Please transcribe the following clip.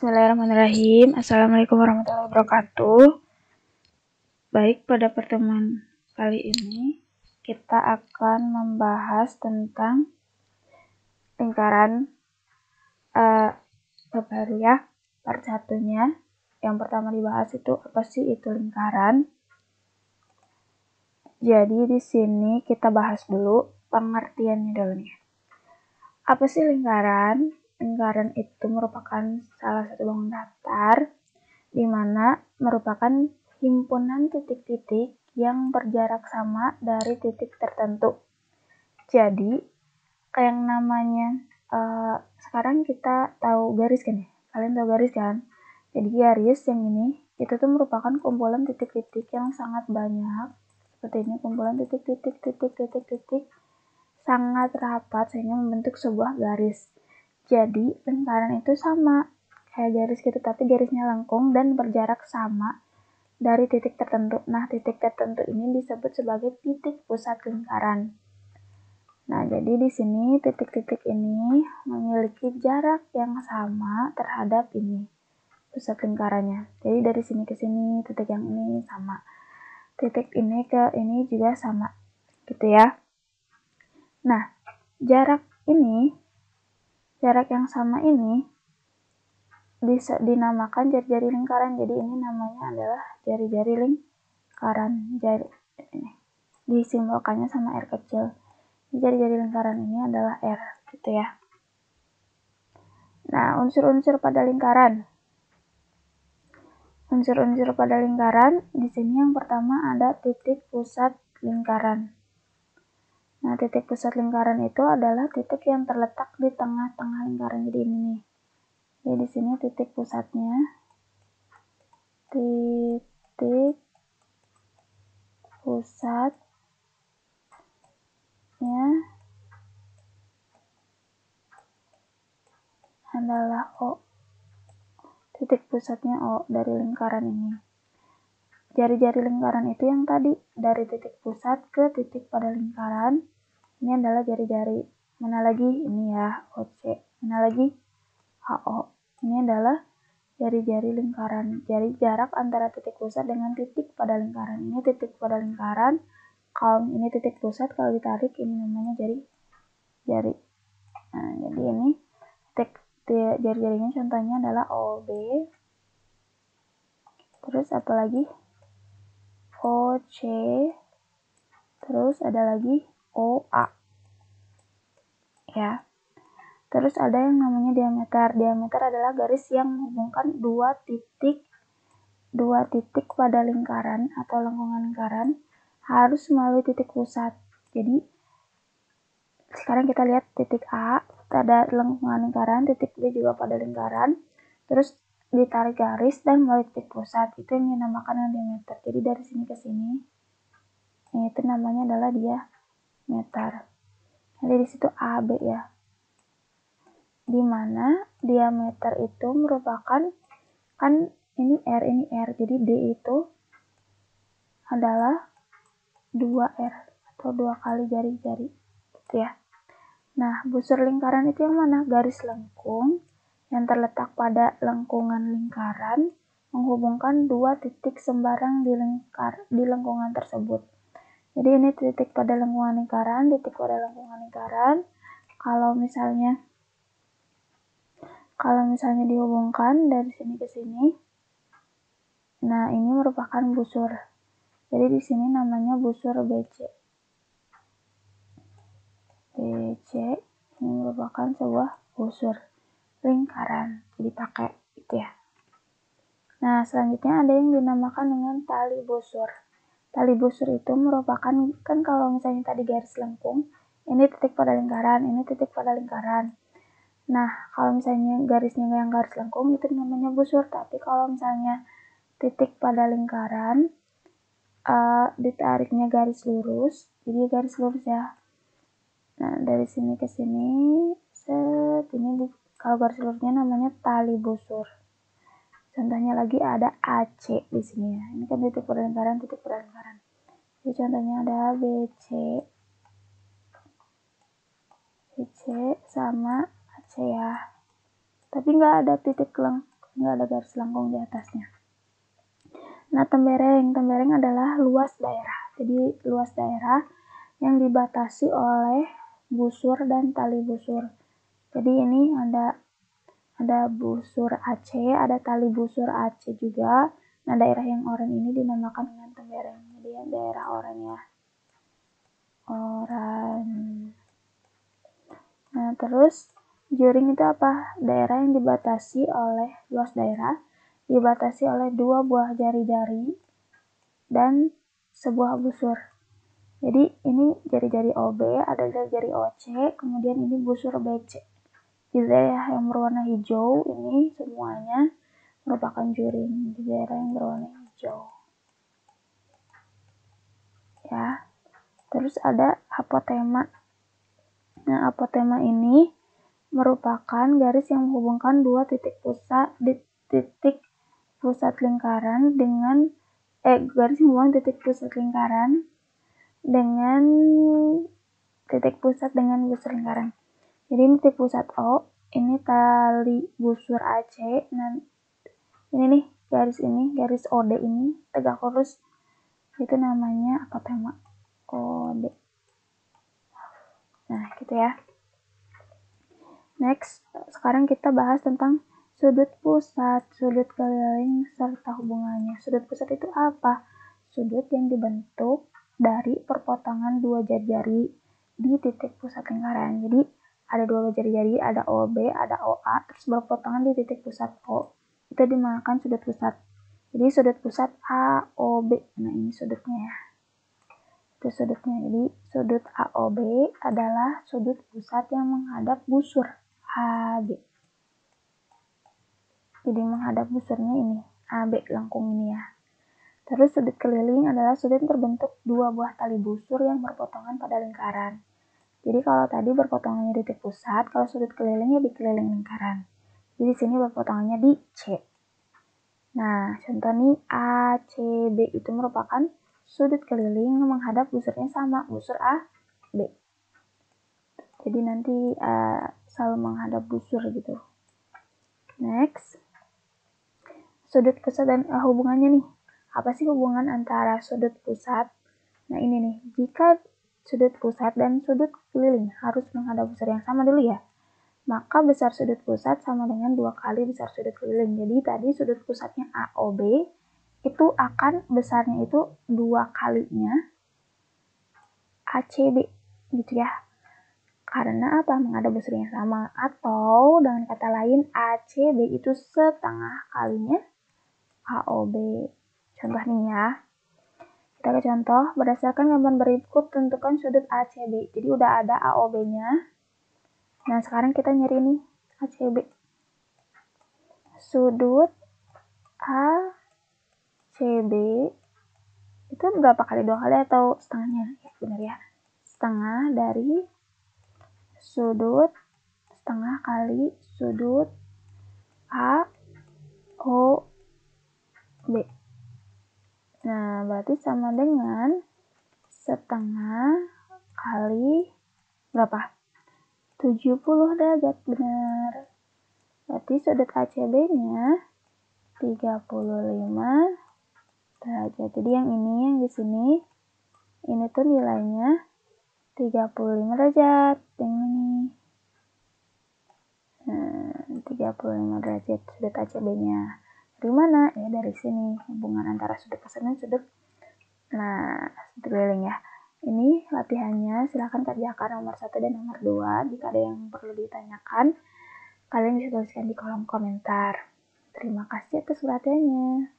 Bismillahirrahmanirrahim. Assalamualaikum warahmatullahi wabarakatuh. Baik, pada pertemuan kali ini kita akan membahas tentang lingkaran baru ya. Part satunya. Yang pertama dibahas itu apa sih itu lingkaran? Jadi di sini kita bahas dulu pengertiannya dulu nih. Apa sih lingkaran? Lingkaran itu merupakan salah satu bangun datar di mana merupakan himpunan titik-titik yang berjarak sama dari titik tertentu. Jadi, kayak yang namanya sekarang kita tahu garis kan ya? Kalian tahu garis kan? Jadi garis yang ini itu tuh merupakan kumpulan titik-titik yang sangat banyak. Seperti ini, kumpulan titik-titik sangat rapat sehingga membentuk sebuah garis. Jadi lingkaran itu sama kayak garis gitu, tapi garisnya lengkung dan berjarak sama dari titik tertentu. Nah, titik tertentu ini disebut sebagai titik pusat lingkaran. Nah, jadi di sini titik-titik ini memiliki jarak yang sama terhadap ini pusat lingkarannya. Jadi dari sini ke sini titik yang ini sama. Titik ini ke ini juga sama. Gitu ya. Nah, jarak yang sama ini bisa dinamakan jari-jari lingkaran. Jadi ini namanya adalah jari-jari lingkaran. Jari ini disimbolkannya sama R kecil. Jari-jari lingkaran ini adalah R, gitu ya. Nah, unsur-unsur pada lingkaran. Unsur-unsur pada lingkaran di sini yang pertama ada titik pusat lingkaran. Nah, titik pusat lingkaran itu adalah titik yang terletak di tengah-tengah lingkaran. Jadi ini nih. Jadi di sini titik pusatnya. Titik pusatnya adalah O. Titik pusatnya O dari lingkaran ini. Jari-jari lingkaran itu yang tadi dari titik pusat ke titik pada lingkaran. Ini adalah jari-jari. Mana lagi? Ini ya, OC. Mana lagi? HO. Ini adalah jari-jari lingkaran. Jadi jarak antara titik pusat dengan titik pada lingkaran. Ini titik pada lingkaran. Kalau ini titik pusat, kalau ditarik ini namanya jari. Nah, jadi ini titik jari-jarinya contohnya adalah OB. Terus apa lagi? OC. Terus ada lagi OA. Ya. Terus ada yang namanya diameter. Diameter adalah garis yang menghubungkan dua titik pada lingkaran atau lengkungan lingkaran harus melalui titik pusat. Jadi sekarang kita lihat titik A, ada lengkungan lingkaran, titik B juga pada lingkaran. Terus ditarik garis dan melalui titik pusat. Itu yang dinamakan diameter. Jadi dari sini ke sini itu namanya adalah diameter. Jadi di situ AB ya. Di mana diameter itu merupakan kan ini R. Jadi D itu adalah 2R atau 2 kali jari-jari gitu ya. Nah, busur lingkaran itu yang mana? Garis lengkung yang terletak pada lengkungan lingkaran menghubungkan dua titik sembarang di lengkungan tersebut. Jadi ini titik pada lengkungan lingkaran, titik pada lengkungan lingkaran. Kalau misalnya dihubungkan dari sini ke sini, nah ini merupakan busur. Jadi di sini namanya busur BC. BC ini merupakan sebuah busur lingkaran. Jadi pakai gitu ya. Nah, selanjutnya ada yang dinamakan dengan tali busur. Tali busur itu merupakan, kan kalau misalnya tadi garis lengkung, ini titik pada lingkaran, ini titik pada lingkaran. Nah, kalau misalnya garisnya yang garis lengkung itu namanya busur, tapi kalau misalnya titik pada lingkaran ditariknya garis lurus, jadi garis lurus ya. Nah, dari sini ke sini, ini kalau garis lurusnya namanya tali busur. Contohnya lagi ada AC di sini ya. Ini kan titik pada lingkaran. Jadi contohnya ada BC sama AC ya. Tapi nggak ada titik nggak ada garis lengkung di atasnya. Nah, tembereng adalah luas daerah. Jadi luas daerah yang dibatasi oleh busur dan tali busur. Jadi ini ada busur AC, ada tali busur AC juga. Nah, daerah yang oranye ini dinamakan dengan tembereng. Jadi ya, daerah oranye. Nah, terus juring itu apa? Daerah yang dibatasi oleh luas daerah, dibatasi oleh 2 buah jari-jari dan sebuah busur. Jadi ini jari-jari OB, ada jari-jari OC, kemudian ini busur BC. Di daerah yang berwarna hijau ini semuanya merupakan juring di daerah yang berwarna hijau. Ya. Terus ada apotema. Nah, apotema ini merupakan garis yang menghubungkan dua titik pusat lingkaran dengan garis menghubungkan titik pusat lingkaran dengan titik pusat dengan busur lingkaran. Jadi ini titik pusat O, ini tali busur AC, nah ini nih garis OD ini tegak lurus, itu namanya apotema OD. Nah, gitu ya. Next, sekarang kita bahas tentang sudut pusat, sudut keliling, serta hubungannya. Sudut pusat itu apa? Sudut yang dibentuk dari perpotongan 2 jari-jari di titik pusat lingkaran. Jadi, ada 2 jari-jari, ada OB, ada OA, terus berpotongan di titik pusat O. Itu dinamakan sudut pusat. Jadi, sudut pusat AOB. Nah, ini sudutnya ya. Itu sudutnya. Jadi, sudut AOB adalah sudut pusat yang menghadap busur AB. Jadi menghadap busurnya ini, AB lengkung ini ya. Terus sudut keliling adalah sudut terbentuk 2 buah tali busur yang berpotongan pada lingkaran. Jadi kalau tadi berpotongannya di titik pusat, kalau sudut kelilingnya di keliling lingkaran. Jadi di sini berpotongannya di C. Nah, contoh nih ACB itu merupakan sudut keliling yang menghadap busurnya sama, busur AB. Jadi nanti selalu menghadap busur gitu. Next, sudut pusat dan hubungannya nih. Apa sih hubungan antara sudut pusat? Nah ini nih, jika sudut pusat dan sudut keliling harus menghadap busur yang sama dulu ya, maka besar sudut pusat sama dengan 2 kali besar sudut keliling. Jadi tadi sudut pusatnya AOB itu akan besarnya itu 2 kalinya ACB gitu ya. Karena apa? Menghadap busur yang sama. Atau dengan kata lain ACB itu setengah kalinya AOB. Contoh nih ya. Kita ke contoh, berdasarkan gambar berikut tentukan sudut ACB. Jadi udah ada AOB-nya. Nah, sekarang kita nyari nih ACB. Sudut ACB itu berapa kali? 2 kali atau setengahnya? Ya, benar ya. Setengah dari sudut setengah kali sudut AOB. Nah, berarti sama dengan setengah kali berapa? 70 derajat, benar. Berarti sudut ACB-nya 35 derajat. Jadi yang di sini, ini tuh nilainya 35 derajat. Yang ini. Nah, 35 derajat sudut ACB-nya. Dari mana? Ya dari sini, hubungan antara sudut pusat dan sudut keliling ya. Ini latihannya, silahkan kerjakan nomor 1 dan nomor 2. Jika ada yang perlu ditanyakan, kalian bisa tuliskan di kolom komentar. Terima kasih atas perhatiannya.